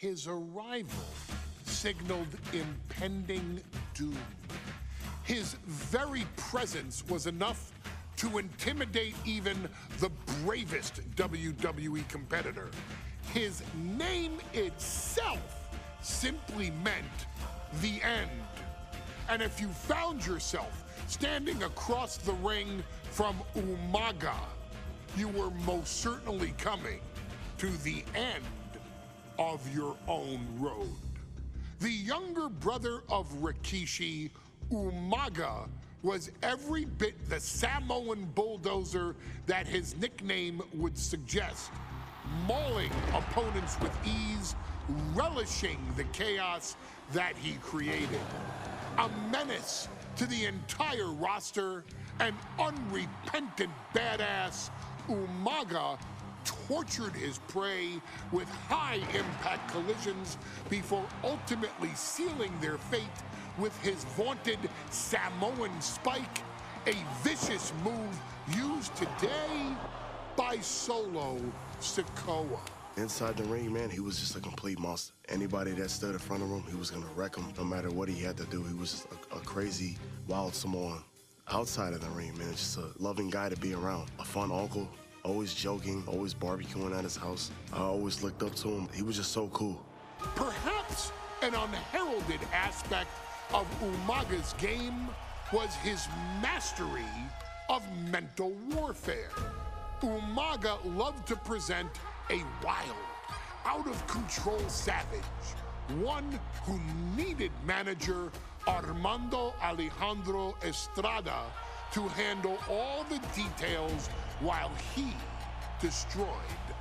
His arrival signaled impending doom. His very presence was enough to intimidate even the bravest WWE competitor. His name itself simply meant the end. And if you found yourself standing across the ring from Umaga, you were most certainly coming to the end of your own road. The younger brother of Rikishi, Umaga, was every bit the Samoan Bulldozer that his nickname would suggest, mauling opponents with ease, relishing the chaos that he created. A menace to the entire roster, an unrepentant badass, Umaga tortured his prey with high-impact collisions before ultimately sealing their fate with his vaunted Samoan spike, a vicious move used today by Solo Sikoa. Inside the ring, man, he was just a complete monster. Anybody that stood in front of him, he was gonna wreck him no matter what he had to do. He was just a crazy, wild Samoan. Outside of the ring, man, just a loving guy to be around. A fun uncle, always joking, always barbecuing at his house. I always looked up to him. He was just so cool. Perhaps an unheralded aspect of Umaga's game was his mastery of mental warfare. Umaga loved to present a wild, out-of-control savage, one who needed manager Armando Alejandro Estrada to handle all the details while he destroyed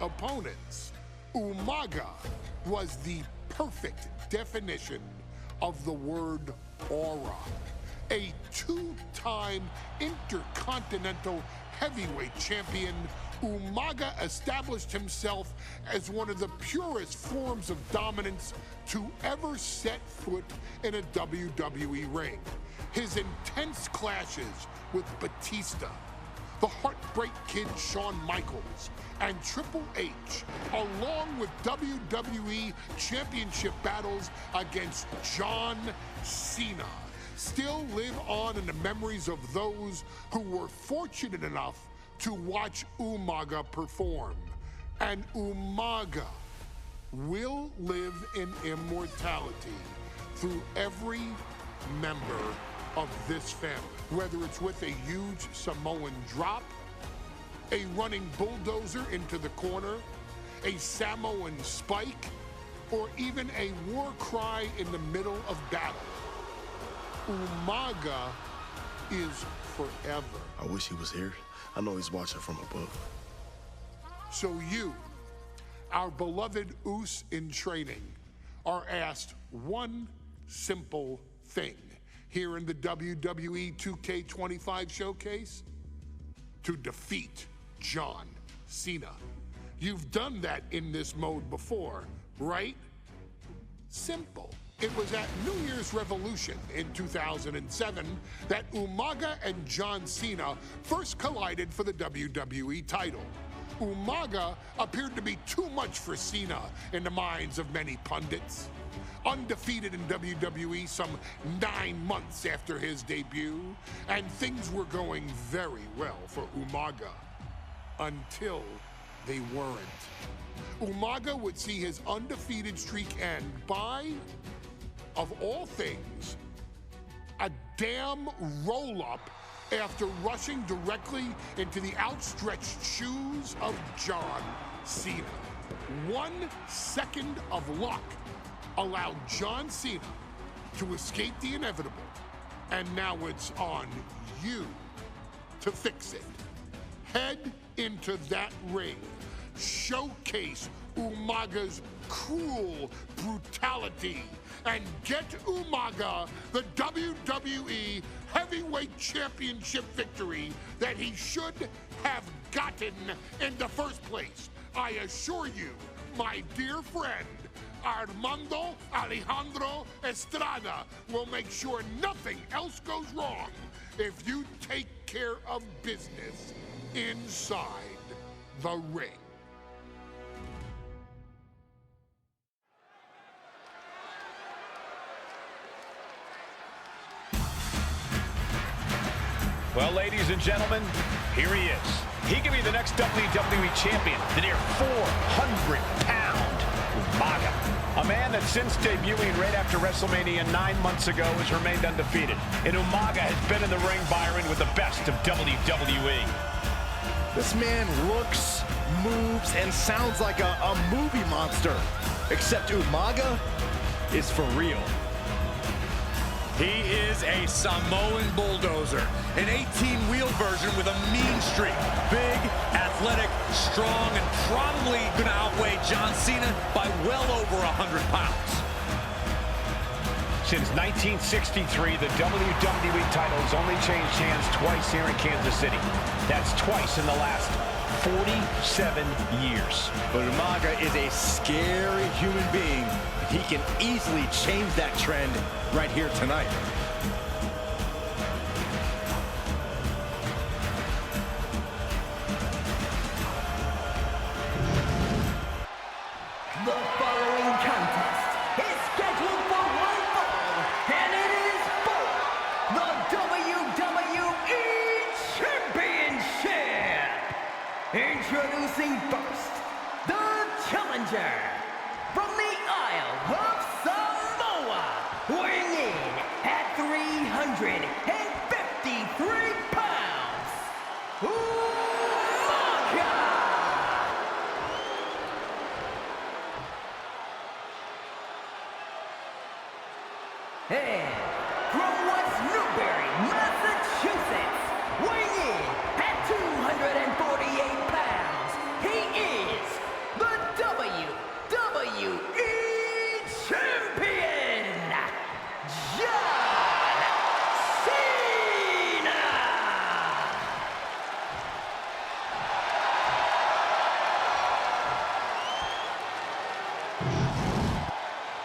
opponents. Umaga was the perfect definition of the word aura. A two-time intercontinental heavyweight champion, Umaga established himself as one of the purest forms of dominance to ever set foot in a WWE ring. His intense clashes with Batista, the Heartbreak Kid Shawn Michaels, and Triple H, along with WWE Championship battles against John Cena, still live on in the memories of those who were fortunate enough to watch Umaga perform. And Umaga will live in immortality through every member of this family, whether it's with a huge Samoan drop, a running bulldozer into the corner, a Samoan spike, or even a war cry in the middle of battle. Umaga is forever. I wish he was here. I know he's watching from above. So you, our beloved Us in training, are asked one simple thing here in the WWE 2k25 showcase: to defeat John Cena. You've done that in this mode before, right? Simple. It was at New Year's Revolution in 2007 that Umaga and John Cena first collided for the WWE title. Umaga appeared to be too much for Cena in the minds of many pundits. Undefeated in WWE some 9 months after his debut, and things were going very well for Umaga. Until they weren't. Umaga would see his undefeated streak end by, of all things, a damn roll-up after rushing directly into the outstretched shoes of John Cena. 1 second of luck allowed John Cena to escape the inevitable, and now it's on you to fix it. Head into that ring, showcase Umaga's cruel brutality, and get Umaga the WWE Heavyweight Championship victory that he should have gotten in the first place. I assure you, my dear friend, Armando Alejandro Estrada will make sure nothing else goes wrong if you take care of business inside the ring. Well, ladies and gentlemen, here he is. He can be the next WWE champion, the near 400-pound Umaga. A man that since debuting right after WrestleMania 9 months ago has remained undefeated. And Umaga has been in the ring, Byron, with the best of WWE. This man looks, moves, and sounds like a movie monster. Except Umaga is for real. He is a Samoan Bulldozer, an 18-wheel version with a mean streak. Big, athletic, strong, and probably going to outweigh John Cena by well over 100 pounds. Since 1963, the WWE title has only changed hands twice here in Kansas City. That's twice in the last 47 years. But Umaga is a scary human being. He can easily change that trend right here tonight. The following contest is scheduled for one fall, and it is for the WWE Championship. Introducing first, the challenger from the Isle of Samoa, weighing in at 353 pounds, Umaga. And from West Newbury, Massachusetts, weighing in at 248 pounds, he is the WWE Champion, John Cena!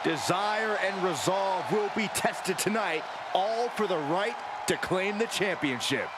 Desire and resolve will be tested tonight, all for the right to claim the championship.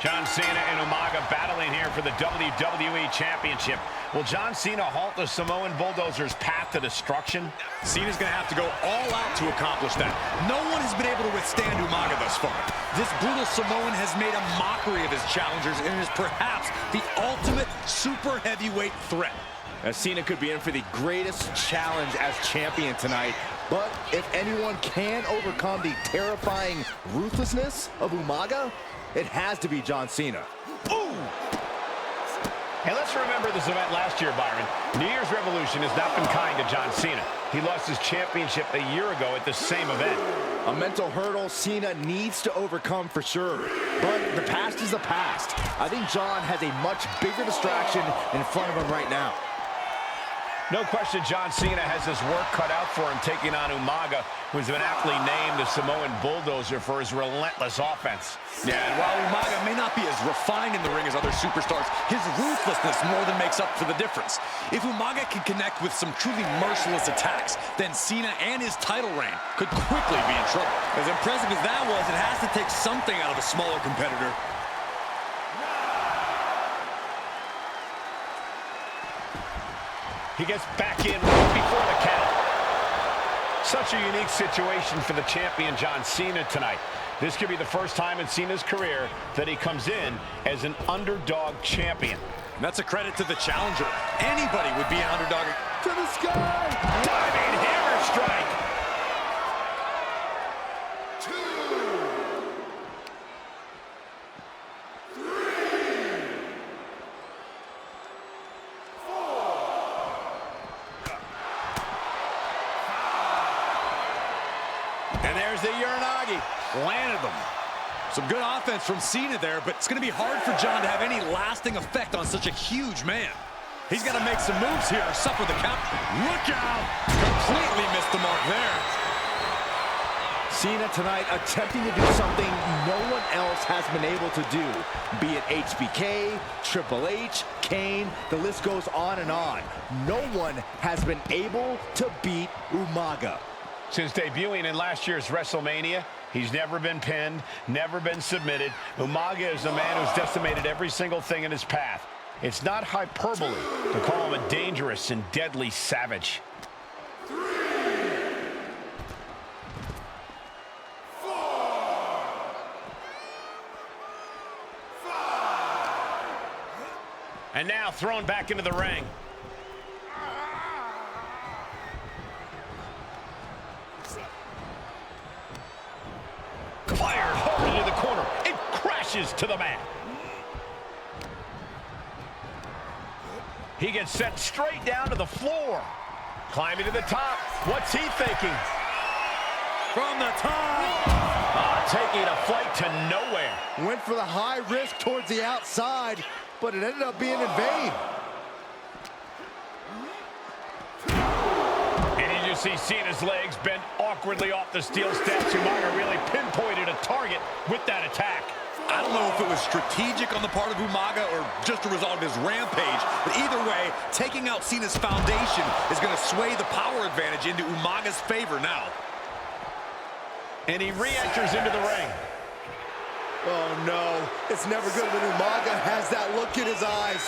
John Cena and Umaga battling here for the WWE Championship. Will John Cena halt the Samoan Bulldozer's path to destruction? Cena's going to have to go all out to accomplish that. No one has been able to withstand Umaga thus far. This brutal Samoan has made a mockery of his challengers and is perhaps the ultimate super heavyweight threat. Cena could be in for the greatest challenge as champion tonight. But if anyone can overcome the terrifying ruthlessness of Umaga, it has to be John Cena. Boom! And let's remember this event last year, Byron. New Year's Revolution has not been kind to John Cena. He lost his championship a year ago at the same event. A mental hurdle Cena needs to overcome for sure. But the past is the past. I think John has a much bigger distraction in front of him right now. No question John Cena has his work cut out for him taking on Umaga, who's been aptly named the Samoan Bulldozer for his relentless offense. Yeah, and while Umaga may not be as refined in the ring as other superstars, his ruthlessness more than makes up for the difference. If Umaga can connect with some truly merciless attacks, then Cena and his title reign could quickly be in trouble. As impressive as that was, it has to take something out of a smaller competitor. He gets back in right before the count. Such a unique situation for the champion John Cena tonight. This could be the first time in Cena's career that he comes in as an underdog champion. And that's a credit to the challenger. Anybody would be an underdog. To the sky! Diving hammer strike. And there's the Uranagi. Landed them. Some good offense from Cena there, but it's going to be hard for John to have any lasting effect on such a huge man. He's got to make some moves here or suffer the count. Look out! Completely missed the mark there. Cena tonight attempting to do something no one else has been able to do. Be it HBK, Triple H, Kane, the list goes on and on. No one has been able to beat Umaga. Since debuting in last year's WrestleMania, he's never been pinned, never been submitted. Umaga is a man who's decimated every single thing in his path. It's not hyperbole to call him a dangerous and deadly savage. And now thrown back into the ring. Fired hard into the corner. It crashes to the mat. He gets sent straight down to the floor. Climbing to the top. What's he thinking? From the top. Taking a flight to nowhere. Went for the high risk towards the outside, but it ended up being in vain. And you just see Cena's legs bent awkwardly off the steel steps. Umaga really pinpointed a target with that attack. I don't know if it was strategic on the part of Umaga or just a result of his rampage, but either way, taking out Cena's foundation is going to sway the power advantage into Umaga's favor now. And he re-enters into the ring. Oh no, it's never good when Umaga has that look in his eyes.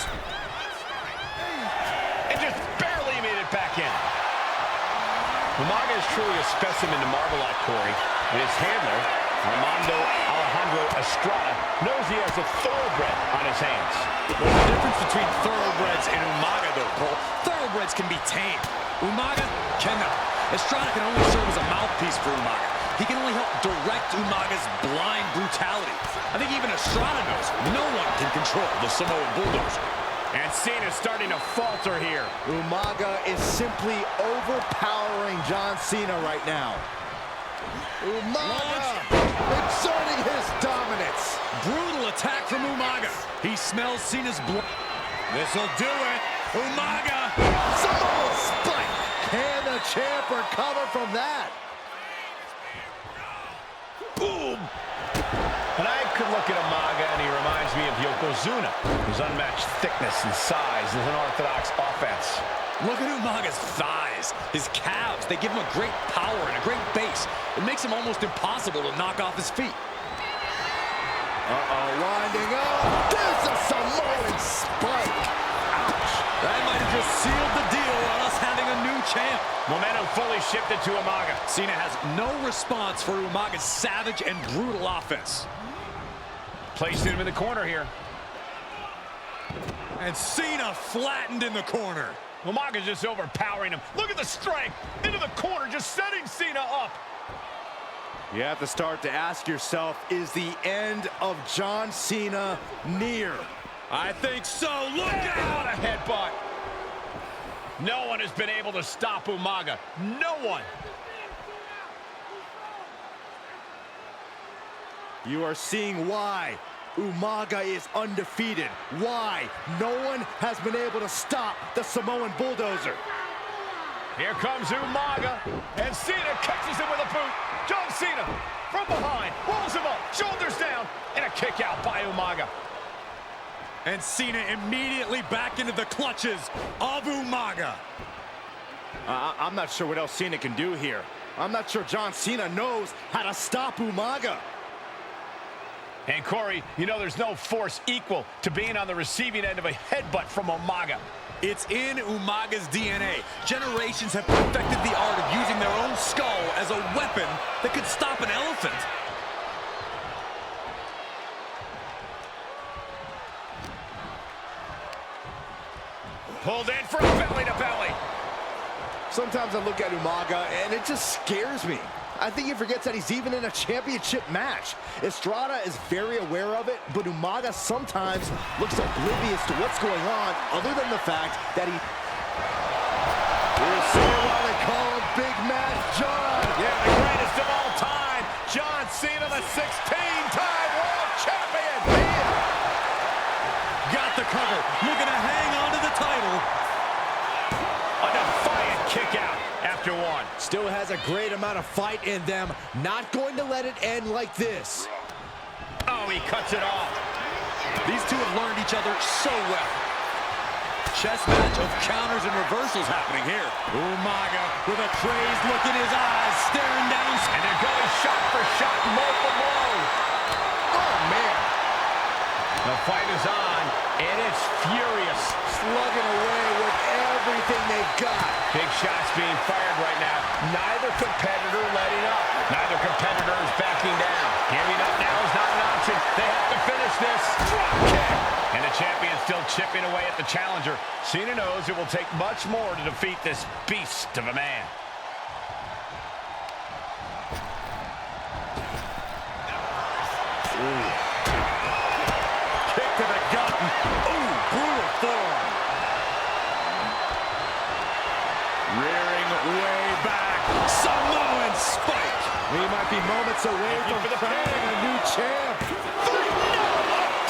And just barely made it back in. Umaga is truly a specimen to marvel at, Corey. And his handler, Alejandro Estrada, knows he has a thoroughbred on his hands. Well, the difference between thoroughbreds and Umaga, though, Cole, thoroughbreds can be tamed. Umaga cannot. Estrada can only serve as a mouthpiece for Umaga. He can only help direct Umaga's blind brutality. I think even Estrada knows no one can control the Samoan Bulldozer. And Cena's starting to falter here. Umaga is simply overpowering John Cena right now. Umaga exerting his dominance. Brutal attack from Umaga. He smells Cena's blood. This'll do it. Umaga. Samoan spike. Can the champ recover from that? Boom! And I could look at Umaga and he reminds me of Yokozuna, whose unmatched thickness and size is an orthodox offense. Look at Umaga's thighs, his calves. They give him a great power and a great base. It makes him almost impossible to knock off his feet. Winding up. There's a Samoan spike. Ouch. That might have just sealed the deal on us having a new champ. Momentum fully shifted to Umaga. Cena has no response for Umaga's savage and brutal offense. Placing him in the corner here. And Cena flattened in the corner. Umaga's just overpowering him. Look at the strength. Into the corner, just setting Cena up. You have to start to ask yourself, is the end of John Cena near? I think so. Look Out out! a headbutt. No one has been able to stop Umaga. No one. You are seeing why Umaga is undefeated. Why no one has been able to stop the Samoan Bulldozer. Here comes Umaga, and Cena catches him with a boot. John Cena from behind, rolls him up, shoulders down, and a kick out by Umaga. And Cena immediately back into the clutches of Umaga. I'm not sure what else Cena can do here. I'm not sure John Cena knows how to stop Umaga. And Corey, you know there's no force equal to being on the receiving end of a headbutt from Umaga. It's in Umaga's DNA. Generations have perfected the art of using their own skull as a weapon that could stop an elephant. Pulled in for a belly-to-belly. Sometimes I look at Umaga and it just scares me. I think he forgets that he's even in a championship match. Estrada is very aware of it, but Umaga sometimes looks oblivious to what's going on, other than the fact that he... We'll see why they call him Big Match John. Yeah, the greatest of all time, John Cena, the 16-time world champion. Got the cover, looking to hang on to the title. A defiant kick out after after one. Still has a great amount of fight in them. Not going to let it end like this. Oh, he cuts it off. These two have learned each other so well. Chess match of counters and reversals happening here. Umaga with a crazed look in his eyes, staring down. And they're going shot for shot, blow for blow. Oh, man. The fight is on, and it's furious. Slugging away with everything they've got. Big shots being fired right now. Neither competitor letting up. Neither competitor is backing down. Giving up now is not an option. They have to finish this. Drop kick. And the champion still chipping away at the challenger. Cena knows it will take much more to defeat this beast of a man. Ooh. Kick to the gut. Ooh, brutal forearm. Rearing way back. Samoan spike. We might be moments away from crowning a new champ. 3, no,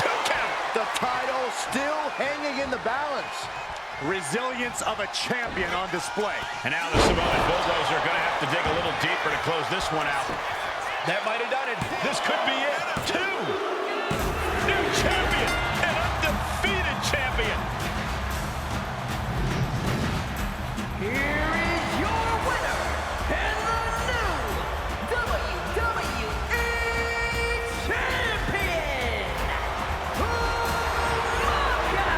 2 count. The title still hanging in the balance. Resilience of a champion on display. And now the Samoan Bulldozer are going to have to dig a little deeper to close this one out. That might have done it. This could be it. 2. New champion. An undefeated champion. Here is your winner, and the new WWE Champion, Umaga!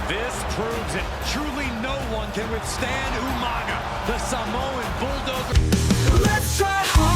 This proves it. Truly no one can withstand Umaga, the Samoan Bulldozer. Let's try hard.